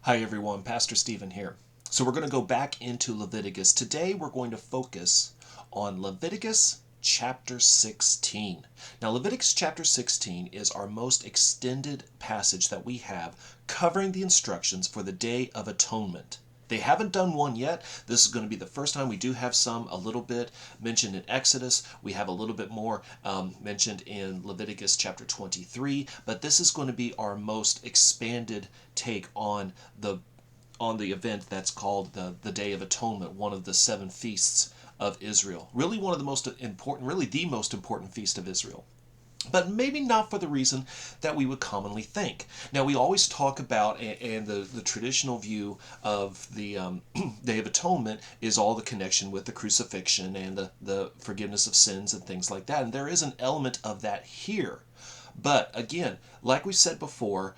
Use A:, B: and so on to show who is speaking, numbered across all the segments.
A: Hi everyone, Pastor Stephen here. So we're going to go back into Leviticus. Today we're going to focus on Leviticus chapter 16. Now Leviticus chapter 16 is our most extended passage that we have covering the instructions for the Day of Atonement. They haven't done one yet. This is going to be the first time. We do have some a little bit mentioned in Exodus. We have a little bit more mentioned in Leviticus chapter 23. But this is going to be our most expanded take on the event that's called the Day of Atonement, one of the 7 feasts of Israel. Really one of the most important, really the most important feast of Israel. But maybe not for the reason that we would commonly think. Now, we always talk about, and the traditional view of the Day of Atonement is all the connection with the crucifixion and the forgiveness of sins and things like that. And there is an element of that here. But again, like we said before,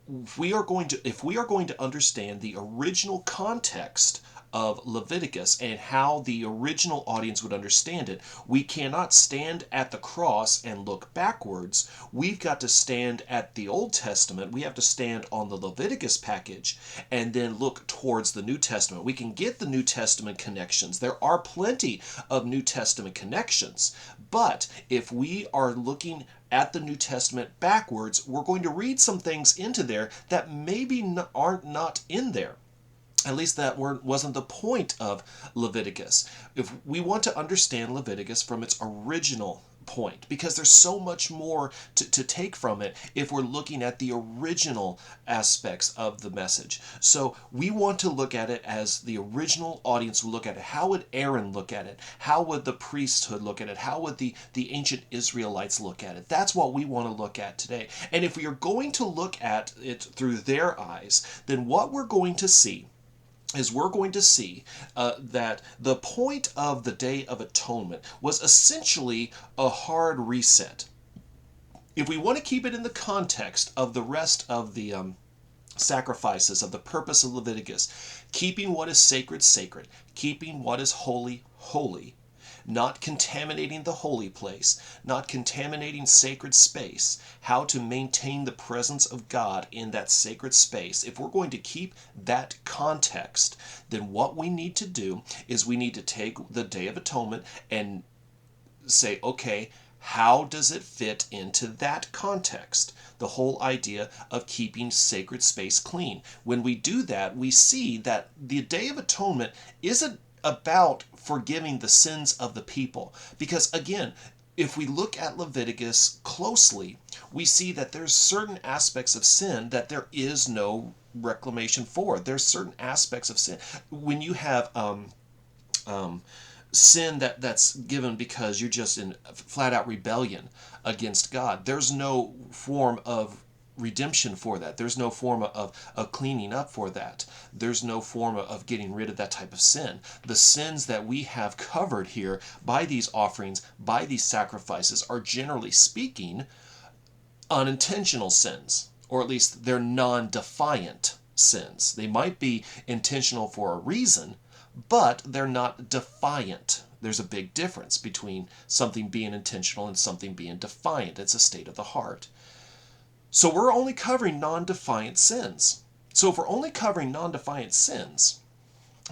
A: if we are going to understand the original context of Leviticus and how the original audience would understand it, we cannot stand at the cross and look backwards. We've got to stand at the Old Testament. We have to stand on the Leviticus package and then look towards the New Testament. We can get the New Testament connections. There are plenty of New Testament connections. But if we are looking at the New Testament backwards, we're going to read some things into there that maybe aren't not in there. At least that wasn't the point of Leviticus. If we want to understand Leviticus from its original point, because there's so much more to take from it if we're looking at the original aspects of the message. So we want to look at it as the original audience would look at it. How would Aaron look at it? How would the priesthood look at it? How would the ancient Israelites look at it? That's what we want to look at today. And if we are going to look at it through their eyes, then what we're going to see is that the point of the Day of Atonement was essentially a hard reset. If we want to keep it in the context of the rest of the sacrifices, of the purpose of Leviticus, keeping what is sacred, sacred, keeping what is holy, holy, not contaminating the holy place, not contaminating sacred space, how to maintain the presence of God in that sacred space. If we're going to keep that context, then what we need to do is we need to take the Day of Atonement and say, okay, how does it fit into that context? The whole idea of keeping sacred space clean. When we do that, we see that the Day of Atonement isn't about forgiving the sins of the people. Because again, if we look at Leviticus closely, we see that there's certain aspects of sin that there is no reclamation for. There's certain aspects of sin. When you have sin that's given because you're just in flat out rebellion against God, there's no form of redemption for that. There's no form of cleaning up for that. There's no form of getting rid of that type of sin. The sins that we have covered here by these offerings, by these sacrifices, are generally speaking unintentional sins, or at least they're non-defiant sins. They might be intentional for a reason, but they're not defiant. There's a big difference between something being intentional and something being defiant. It's a state of the heart. So we're only covering non-defiant sins. So if we're only covering non-defiant sins,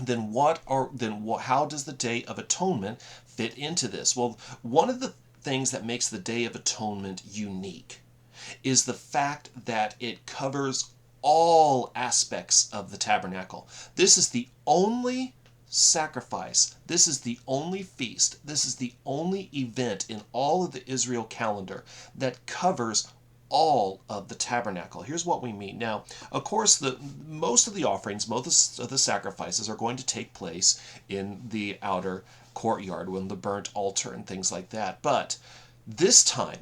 A: then how does the Day of Atonement fit into this? Well, one of the things that makes the Day of Atonement unique is the fact that it covers all aspects of the tabernacle. This is the only sacrifice. This is the only feast. This is the only event in all of the Israel calendar that covers all of the tabernacle. Here's what we mean. Now, of course, most of the offerings, most of the sacrifices are going to take place in the outer courtyard, when the burnt altar and things like that. But this time,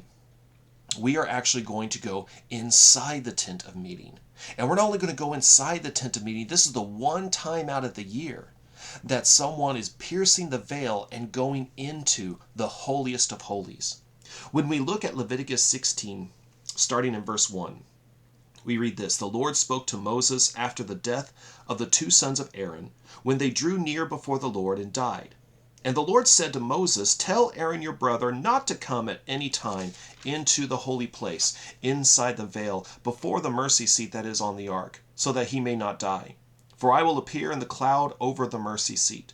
A: we are actually going to go inside the tent of meeting. And we're not only going to go inside the tent of meeting, this is the one time out of the year that someone is piercing the veil and going into the holiest of holies. When we look at Leviticus 16, starting in verse 1, we read this: "The Lord spoke to Moses after the death of the 2 sons of Aaron, when they drew near before the Lord and died. And the Lord said to Moses, tell Aaron your brother not to come at any time into the holy place, inside the veil, before the mercy seat that is on the ark, so that he may not die. For I will appear in the cloud over the mercy seat.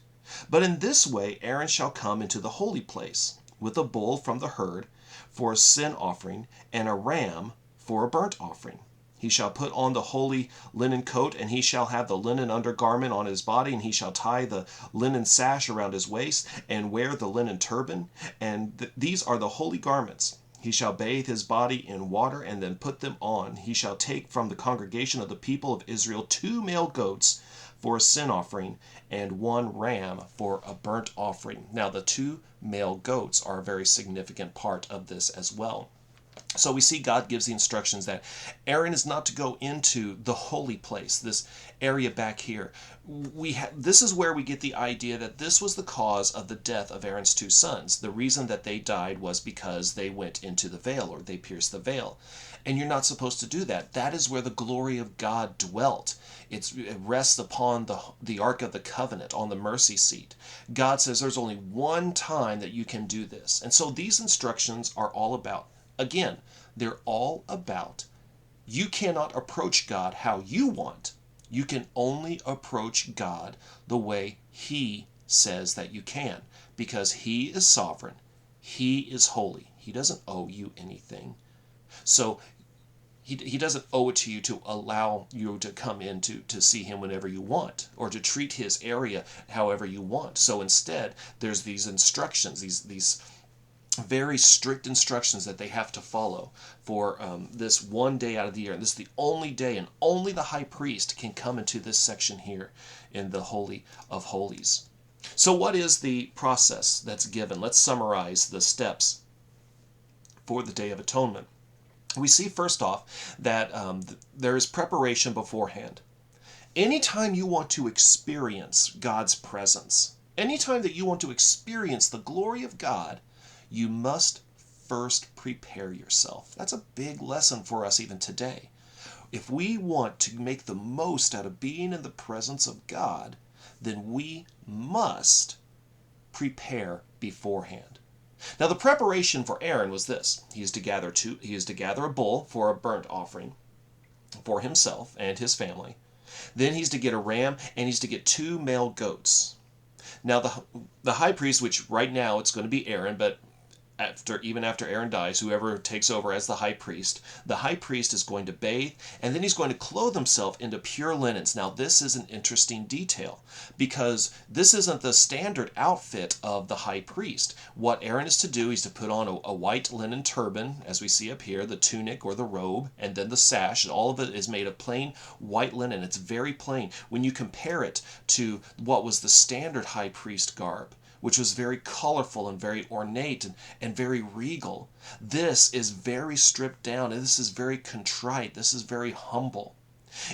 A: But in this way Aaron shall come into the holy place, with a bull from the herd for a sin offering, and a ram for a burnt offering. He shall put on the holy linen coat, and he shall have the linen undergarment on his body, and he shall tie the linen sash around his waist, and wear the linen turban. And these are the holy garments. He shall bathe his body in water, and then put them on. He shall take from the congregation of the people of Israel 2 male goats for a sin offering, and 1 ram for a burnt offering. Now, the 2 male goats are a very significant part of this as well. So we see God gives the instructions that Aaron is not to go into the holy place, this area back here. This is where we get the idea that this was the cause of the death of Aaron's 2 sons. The reason that they died was because they went into the veil, or they pierced the veil. And you're not supposed to do that. That is where the glory of God dwelt. It rests upon the Ark of the Covenant, on the mercy seat. God says there's only one time that you can do this. And so these instructions are all about, again, they're all about, you cannot approach God how you want. You can only approach God the way He says that you can, because He is sovereign. He is holy. He doesn't owe you anything. So he doesn't owe it to you to allow you to come in to see Him whenever you want, or to treat His area however you want. So instead, there's these instructions, these very strict instructions that they have to follow for this one day out of the year. And this is the only day, and only the high priest can come into this section here in the Holy of Holies. So what is the process that's given? Let's summarize the steps for the Day of Atonement. We see first off that there is preparation beforehand. Anytime you want to experience God's presence, anytime that you want to experience the glory of God, you must first prepare yourself. That's a big lesson for us even today. If we want to make the most out of being in the presence of God, then we must prepare beforehand. Now, the preparation for Aaron was this. He is to gather a bull for a burnt offering for himself and his family. Then he's to get a ram, and he's to get 2 male goats. Now, the high priest, which right now it's going to be Aaron, but even after Aaron dies, whoever takes over as the high priest is going to bathe, and then he's going to clothe himself into pure linens. Now, this is an interesting detail, because this isn't the standard outfit of the high priest. What Aaron is to do is to put on a white linen turban, as we see up here, the tunic or the robe, and then the sash, and all of it is made of plain white linen. It's very plain when you compare it to what was the standard high priest garb, which was very colorful and very ornate and very regal. This is very stripped down, and this is very contrite. This is very humble.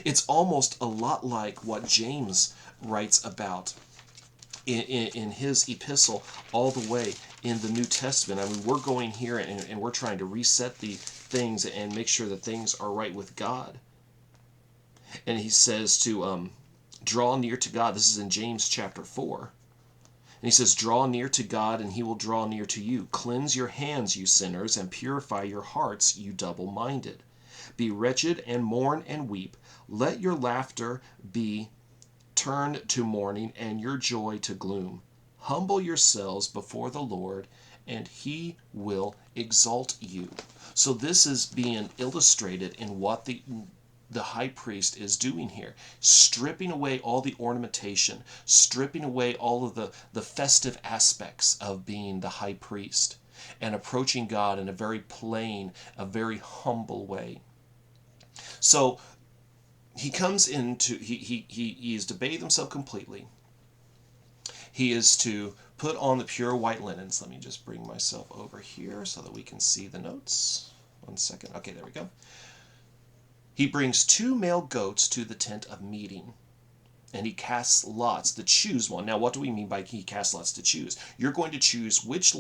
A: It's almost a lot like what James writes about in his epistle all the way in the New Testament. I mean, we're going here and we're trying to reset the things and make sure that things are right with God. And he says to draw near to God. This is in James chapter 4. And he says, draw near to God, and He will draw near to you. Cleanse your hands, you sinners, and purify your hearts, you double-minded. Be wretched and mourn and weep. Let your laughter be turned to mourning, and your joy to gloom. Humble yourselves before the Lord, and He will exalt you. So this is being illustrated in what the high priest is doing here, stripping away all the ornamentation, stripping away all of the festive aspects of being the high priest, and approaching God in a very plain, a very humble way. So he comes into, he is to bathe himself completely. He is to put on the pure white linens. Let me just bring myself over here so that we can see the notes. 1 second. Okay, there we go. He brings 2 male goats to the tent of meeting, and he casts lots to choose one. Now, what do we mean by he casts lots to choose? You're going to choose which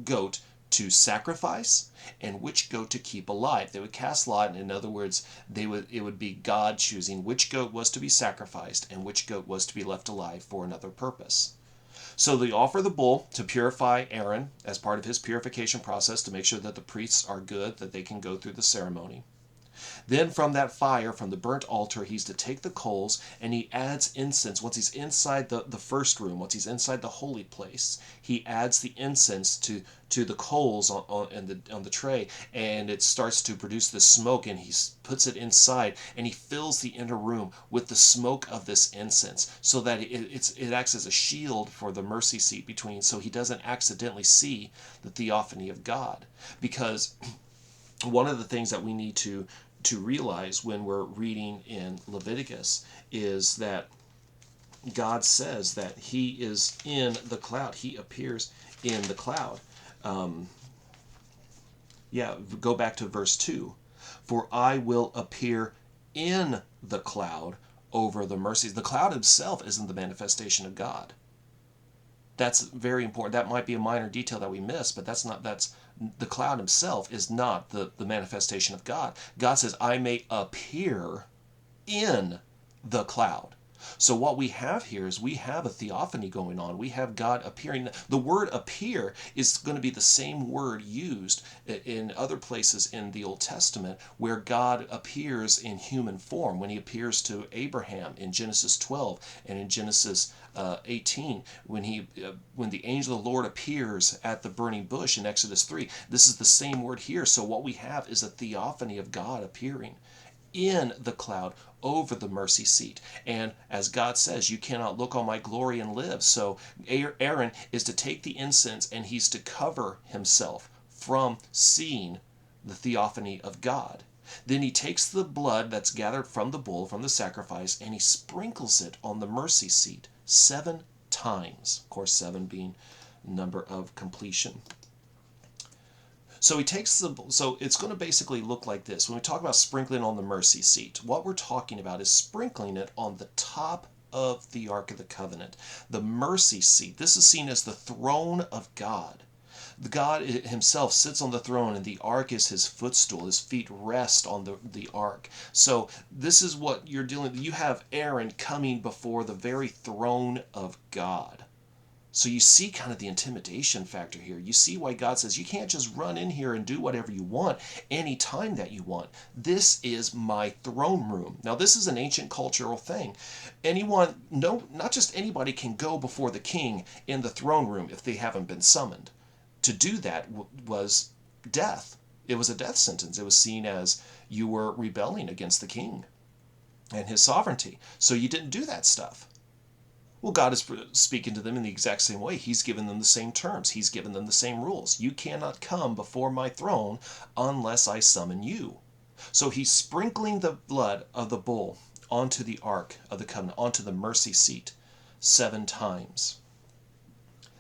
A: goat to sacrifice and which goat to keep alive. They would cast lot, and in other words, it would be God choosing which goat was to be sacrificed and which goat was to be left alive for another purpose. So they offer the bull to purify Aaron as part of his purification process to make sure that the priests are good, that they can go through the ceremony. Then from that fire, from the burnt altar, he's to take the coals and he adds incense. Once he's inside the first room, once he's inside the holy place, he adds the incense to the coals on the tray, and it starts to produce this smoke, and he puts it inside, and he fills the inner room with the smoke of this incense, so that it acts as a shield for the mercy seat between, so he doesn't accidentally see the theophany of God. Because one of the things that we need to realize when we're reading in Leviticus is that God says that he is in the cloud. He appears in the cloud. Go back to verse 2. For I will appear in the cloud over the mercies. The cloud itself isn't the manifestation of God. That's very important. That might be a minor detail that we miss, but that's the cloud himself is not the manifestation of God. God says, I may appear in the cloud. So what we have here is we have a theophany going on. We have God appearing. The word appear is going to be the same word used in other places in the Old Testament where God appears in human form, when he appears to Abraham in Genesis 12 and in Genesis 18, when the angel of the Lord appears at the burning bush in Exodus 3. This is the same word here. So what we have is a theophany of God appearing in the cloud over the mercy seat. And as God says, you cannot look on my glory and live. So Aaron is to take the incense and he's to cover himself from seeing the theophany of God. Then he takes the blood that's gathered from the bull, from the sacrifice, and he sprinkles it on the mercy seat 7 times. Of course, 7 being number of completion. So so it's going to basically look like this. When we talk about sprinkling on the mercy seat, what we're talking about is sprinkling it on the top of the Ark of the Covenant. The mercy seat, this is seen as the throne of God. God himself sits on the throne, and the ark is his footstool. His feet rest on the ark. So this is what you're dealing with. You have Aaron coming before the very throne of God. So you see kind of the intimidation factor here. You see why God says you can't just run in here and do whatever you want anytime that you want. This is my throne room. Now, this is an ancient cultural thing. Not just anybody can go before the king in the throne room if they haven't been summoned. To do that was death. It was a death sentence. It was seen as you were rebelling against the king and his sovereignty. So you didn't do that stuff. Well, God is speaking to them in the exact same way. He's given them the same terms. He's given them the same rules. You cannot come before my throne unless I summon you. So he's sprinkling the blood of the bull onto the Ark of the Covenant, onto the mercy seat 7 times.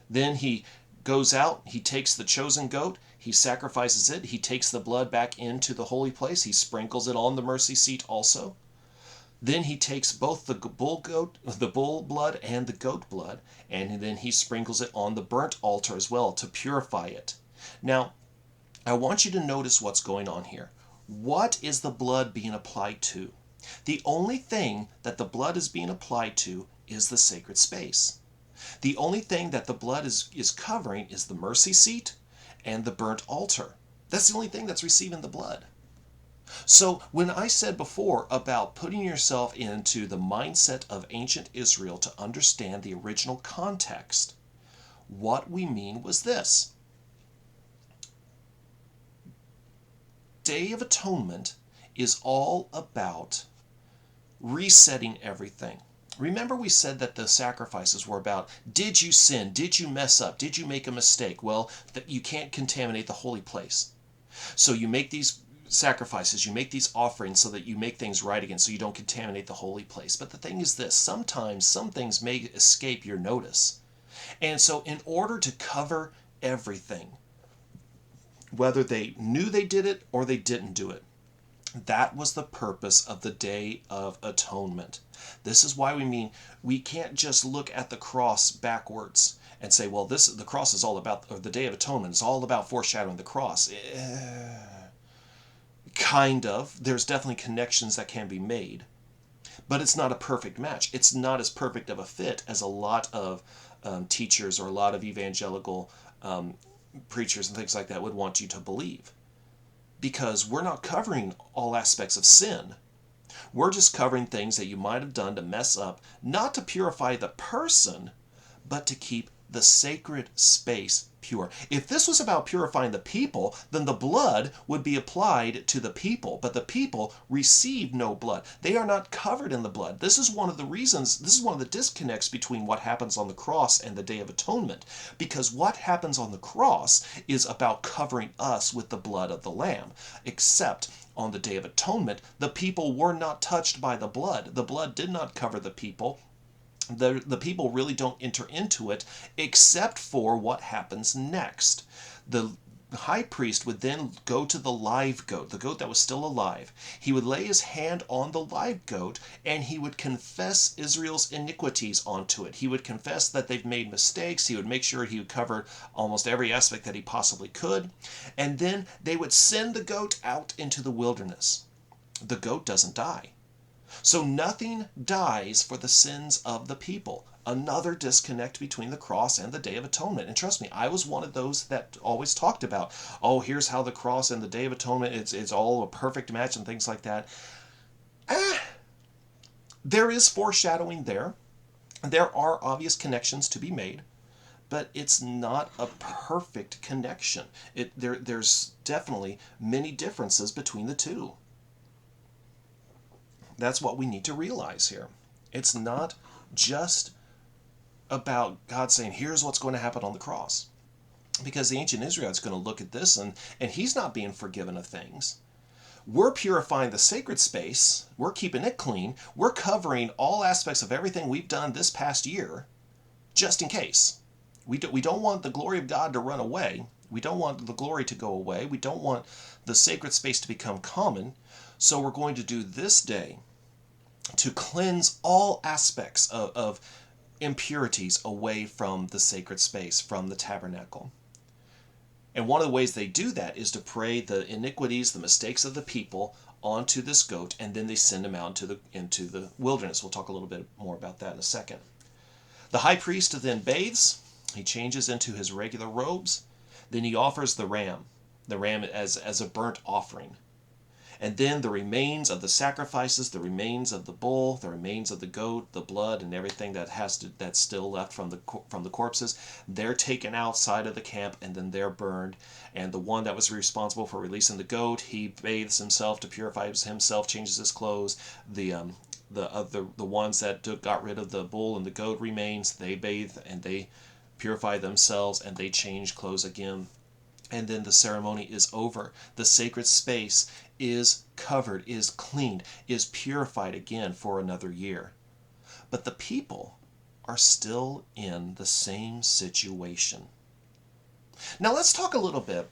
A: Then he goes out, he takes the chosen goat, he sacrifices it, he takes the blood back into the holy place, he sprinkles it on the mercy seat also. Then he takes both the bull blood and the goat blood, and then he sprinkles it on the burnt altar as well to purify it. Now, I want you to notice what's going on here. What is the blood being applied to? The only thing that the blood is being applied to is the sacred space. The only thing that the blood is covering is the mercy seat and the burnt altar. That's the only thing that's receiving the blood. So when I said before about putting yourself into the mindset of ancient Israel to understand the original context, what we mean was this. Day of Atonement is all about resetting everything. Remember we said that the sacrifices were about, did you sin? Did you mess up? Did you make a mistake? Well, that you can't contaminate the holy place. So you make these sacrifices, you make these offerings so that you make things right again, so you don't contaminate the holy place. But the thing is this, sometimes some things may escape your notice. And so in order to cover everything, whether they knew they did it or they didn't do it, that was the purpose of the Day of Atonement. This is why we can't just look at the cross backwards and say, well, the cross is all about, or the Day of Atonement is all about foreshadowing the cross. Kind of. There's definitely connections that can be made. But it's not a perfect match. It's not as perfect of a fit as a lot of teachers or a lot of evangelical preachers and things like that would want you to believe. Because we're not covering all aspects of sin. We're just covering things that you might have done to mess up, not to purify the person, but to keep the sacred space pure. If this was about purifying the people, then the blood would be applied to the people, but the people receive no blood. They are not covered in the blood. This is one of the reasons, this is one of the disconnects between what happens on the cross and the Day of Atonement, because what happens on the cross is about covering us with the blood of the Lamb, except on the Day of Atonement, the people were not touched by the blood. The blood did not cover the people. The people really don't enter into it except for what happens next. The high priest would then go to the live goat, the goat that was still alive. He would lay his hand on the live goat and he would confess Israel's iniquities onto it. He would confess that they've made mistakes. He would make sure he would cover almost every aspect that he possibly could. And then they would send the goat out into the wilderness. The goat doesn't die. So nothing dies for the sins of the people. Another disconnect between the cross and the Day of Atonement. And trust me, I was one of those that always talked about, oh, here's how the cross and the Day of Atonement, it's all a perfect match and things like that. There is foreshadowing there. There are obvious connections to be made, but it's not a perfect connection. There's definitely many differences between the two. That's what we need to realize here. It's not just about God saying, here's what's going to happen on the cross. Because the ancient Israelites going to look at this and he's not being forgiven of things. We're purifying the sacred space. We're keeping it clean. We're covering all aspects of everything we've done this past year, just in case. We don't want the glory of God to run away. We don't want the glory to go away. We don't want the sacred space to become common. So we're going to do this day to cleanse all aspects of impurities away from the sacred space, from the tabernacle. And one of the ways they do that is to pray the iniquities, the mistakes of the people onto this goat, and then they send him out into the wilderness. We'll talk a little bit more about that in a second. The high priest then bathes. He changes into his regular robes. Then he offers the ram as a burnt offering. And then the remains of the sacrifices, the remains of the bull, the remains of the goat, the blood, and everything that's still left from the corpses, they're taken outside of the camp and then they're burned. And the one that was responsible for releasing the goat, he bathes himself to purify himself, changes his clothes. The ones that got rid of the bull and the goat remains, they bathe and they purify themselves and they change clothes again. And then the ceremony is over. The sacred space is covered, is cleaned, is purified again for another year. But the people are still in the same situation. Now let's talk a little bit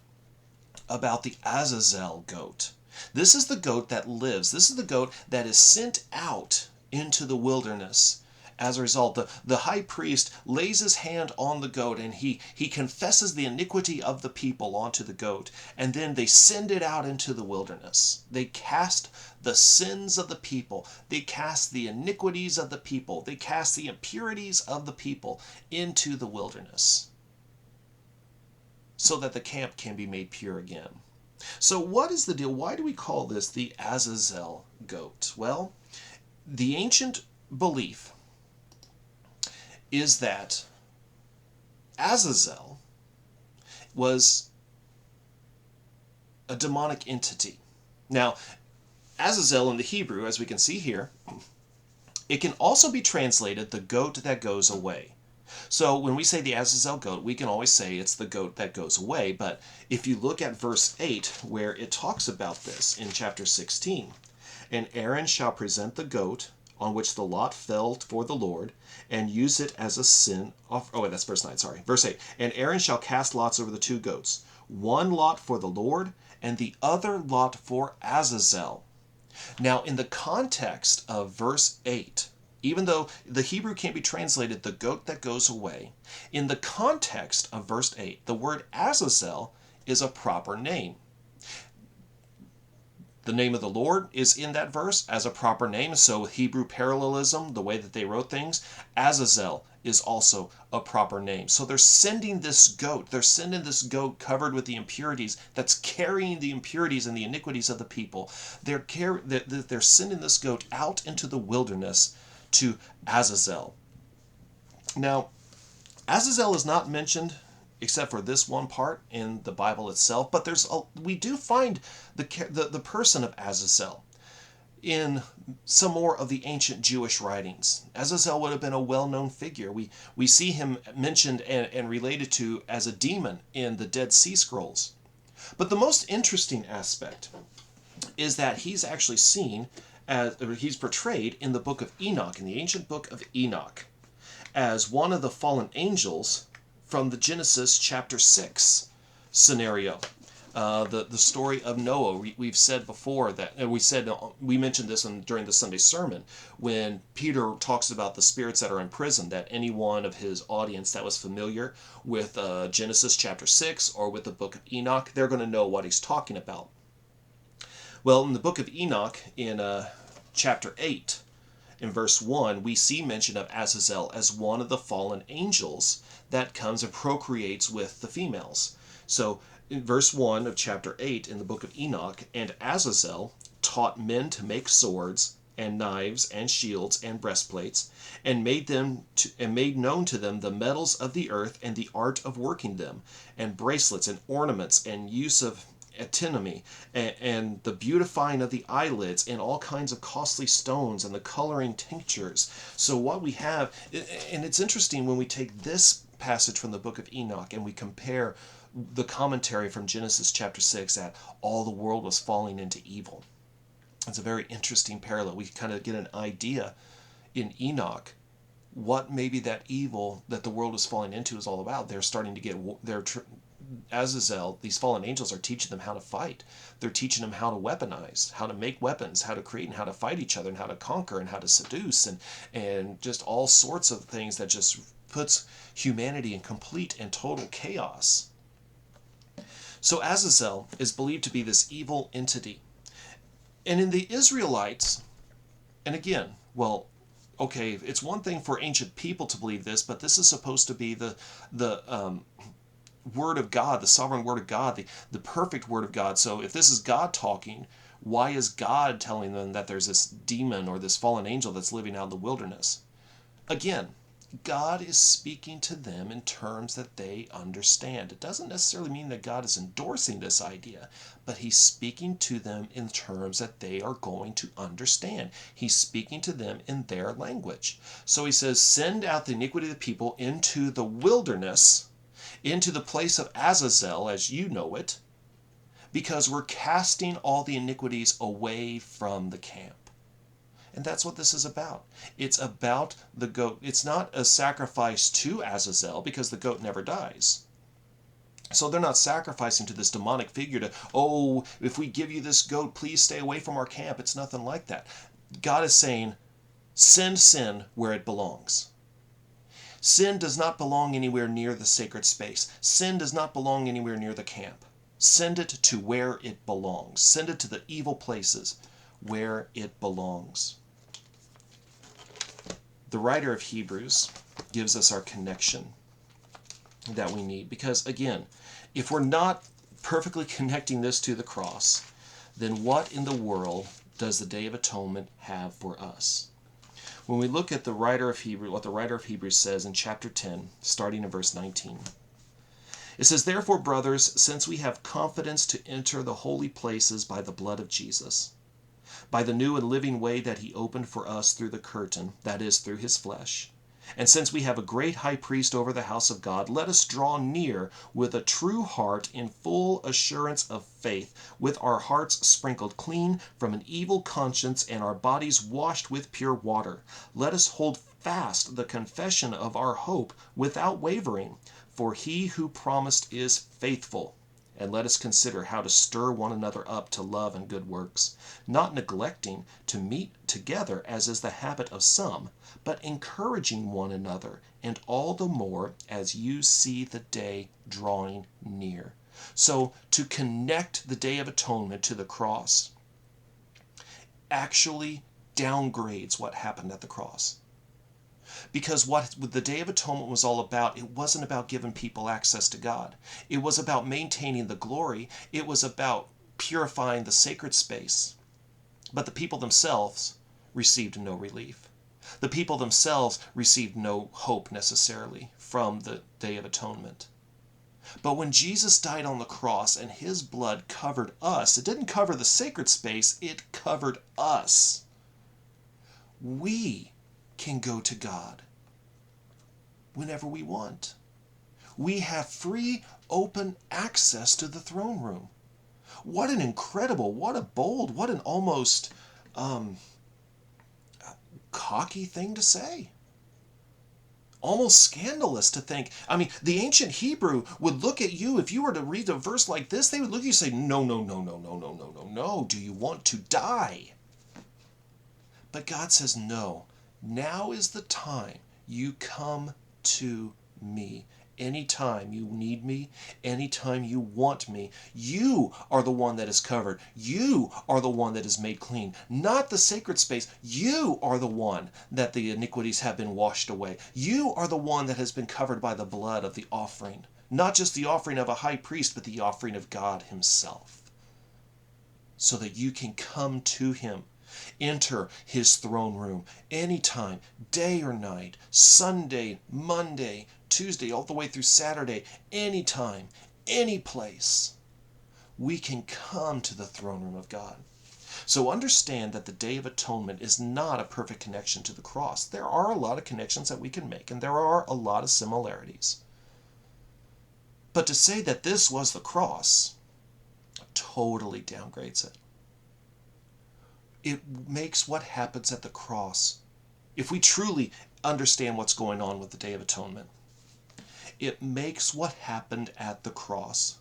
A: about the Azazel goat. This is the goat that lives. This is the goat that is sent out into the wilderness. As a result, the high priest lays his hand on the goat and he confesses the iniquity of the people onto the goat, and then they send it out into the wilderness. They cast the sins of the people. They cast the iniquities of the people. They cast the impurities of the people into the wilderness so that the camp can be made pure again. So what is the deal? Why do we call this the Azazel goat? Well, the ancient belief is that Azazel was a demonic entity. Now, Azazel in the Hebrew, as we can see here, it can also be translated the goat that goes away. So when we say the Azazel goat, we can always say it's the goat that goes away. But if you look at verse 8, where it talks about this in chapter 16, and Aaron shall present the goat on which the lot fell for the Lord, and use it as a sin that's verse 9, sorry. Verse 8, and Aaron shall cast lots over the two goats, one lot for the Lord, and the other lot for Azazel. Now, in the context of verse 8, even though the Hebrew can't be translated the goat that goes away, in the context of verse 8, the word Azazel is a proper name. The name of the Lord is in that verse as a proper name. So Hebrew parallelism, the way that they wrote things, Azazel is also a proper name. So they're sending this goat. They're sending this goat covered with the impurities that's carrying the impurities and the iniquities of the people. They're sending this goat out into the wilderness to Azazel. Now, Azazel is not mentioned except for this one part in the Bible itself, but we do find the person of Azazel in some more of the ancient Jewish writings. Azazel would have been a well-known figure. We see him mentioned and related to as a demon in the Dead Sea Scrolls. But the most interesting aspect is that he's actually he's portrayed in the book of Enoch, in the ancient book of Enoch, as one of the fallen angels from the Genesis chapter 6 scenario. The story of Noah. We've said before that, and we mentioned this during the Sunday sermon, when Peter talks about the spirits that are in prison, that any one of his audience that was familiar with Genesis chapter 6 or with the book of Enoch, they're going to know what he's talking about. Well, in the book of Enoch, in chapter 8, in verse 1, we see mention of Azazel as one of the fallen angels that comes and procreates with the females. So, in verse 1 of chapter 8 in the book of Enoch, and Azazel taught men to make swords and knives and shields and breastplates, and made known to them the metals of the earth and the art of working them, and bracelets and ornaments and use of antimony, and the beautifying of the eyelids, and all kinds of costly stones, and the coloring tinctures. So what we have, and it's interesting when we take this passage from the book of Enoch and we compare the commentary from Genesis chapter 6 that all the world was falling into evil. It's a very interesting parallel. We kind of get an idea in Enoch what maybe that evil that the world is falling into is all about. They're starting to get Azazel, these fallen angels are teaching them how to fight. They're teaching them how to weaponize, how to make weapons, how to create and how to fight each other, and how to conquer and how to seduce, and just all sorts of things that just puts humanity in complete and total chaos. So Azazel is believed to be this evil entity. And in the Israelites, and again, well, okay, it's one thing for ancient people to believe this, but this is supposed to be the Word of God, the sovereign Word of God, the perfect Word of God. So if this is God talking, why is God telling them that there's this demon or this fallen angel that's living out in the wilderness? Again, God is speaking to them in terms that they understand. It doesn't necessarily mean that God is endorsing this idea, but he's speaking to them in terms that they are going to understand. He's speaking to them in their language. So he says, send out the iniquity of the people into the wilderness, into the place of Azazel, as you know it, because we're casting all the iniquities away from the camp. And that's what this is about. It's about the goat. It's not a sacrifice to Azazel because the goat never dies. So they're not sacrificing to this demonic figure to, oh, if we give you this goat, please stay away from our camp. It's nothing like that. God is saying, send sin where it belongs. Sin does not belong anywhere near the sacred space. Sin does not belong anywhere near the camp. Send it to where it belongs. Send it to the evil places where it belongs. The writer of Hebrews gives us our connection that we need. Because, again, if we're not perfectly connecting this to the cross, then what in the world does the Day of Atonement have for us? When we look at the writer of Hebrews, what the writer of Hebrews says in chapter 10, starting in verse 19. It says, therefore, brothers, since we have confidence to enter the holy places by the blood of Jesus, by the new and living way that he opened for us through the curtain, that is, through his flesh. And since we have a great high priest over the house of God, let us draw near with a true heart in full assurance of faith, with our hearts sprinkled clean from an evil conscience and our bodies washed with pure water. Let us hold fast the confession of our hope without wavering, for he who promised is faithful. And let us consider how to stir one another up to love and good works, not neglecting to meet together as is the habit of some, but encouraging one another, and all the more as you see the day drawing near. So to connect the Day of Atonement to the cross actually downgrades what happened at the cross. Because what the Day of Atonement was all about, it wasn't about giving people access to God. It was about maintaining the glory. It was about purifying the sacred space. But the people themselves received no relief. The people themselves received no hope necessarily from the Day of Atonement. But when Jesus died on the cross and his blood covered us, it didn't cover the sacred space, it covered us. We can go to God whenever we want. We have free, open access to the throne room. What an incredible, what a bold, what an almost cocky thing to say. Almost scandalous to think. I mean, the ancient Hebrew would look at you, if you were to read a verse like this, they would look at you and say, no, no, no, no, no, no, no, no, no. Do you want to die? But God says, no. Now is the time you come to me. Anytime you need me, anytime you want me, you are the one that is covered. You are the one that is made clean, not the sacred space. You are the one that the iniquities have been washed away. You are the one that has been covered by the blood of the offering, not just the offering of a high priest, but the offering of God himself, so that you can come to him. Enter his throne room anytime, day or night, Sunday, Monday, Tuesday, all the way through Saturday, anytime, any place. We can come to the throne room of God. So understand that the Day of Atonement is not a perfect connection to the cross. There are a lot of connections that we can make, and there are a lot of similarities. But to say that this was the cross totally downgrades it. It makes what happens at the cross, if we truly understand what's going on with the Day of Atonement, it makes what happened at the cross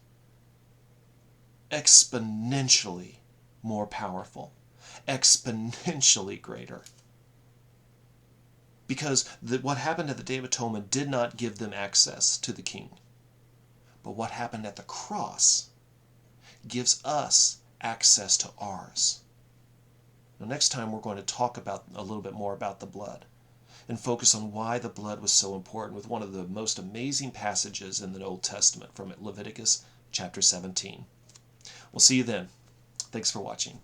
A: exponentially more powerful, exponentially greater. Because what happened at the Day of Atonement did not give them access to the King. But what happened at the cross gives us access to ours. Now, next time we're going to talk about a little bit more about the blood and focus on why the blood was so important with one of the most amazing passages in the Old Testament from Leviticus chapter 17. We'll see you then. Thanks for watching.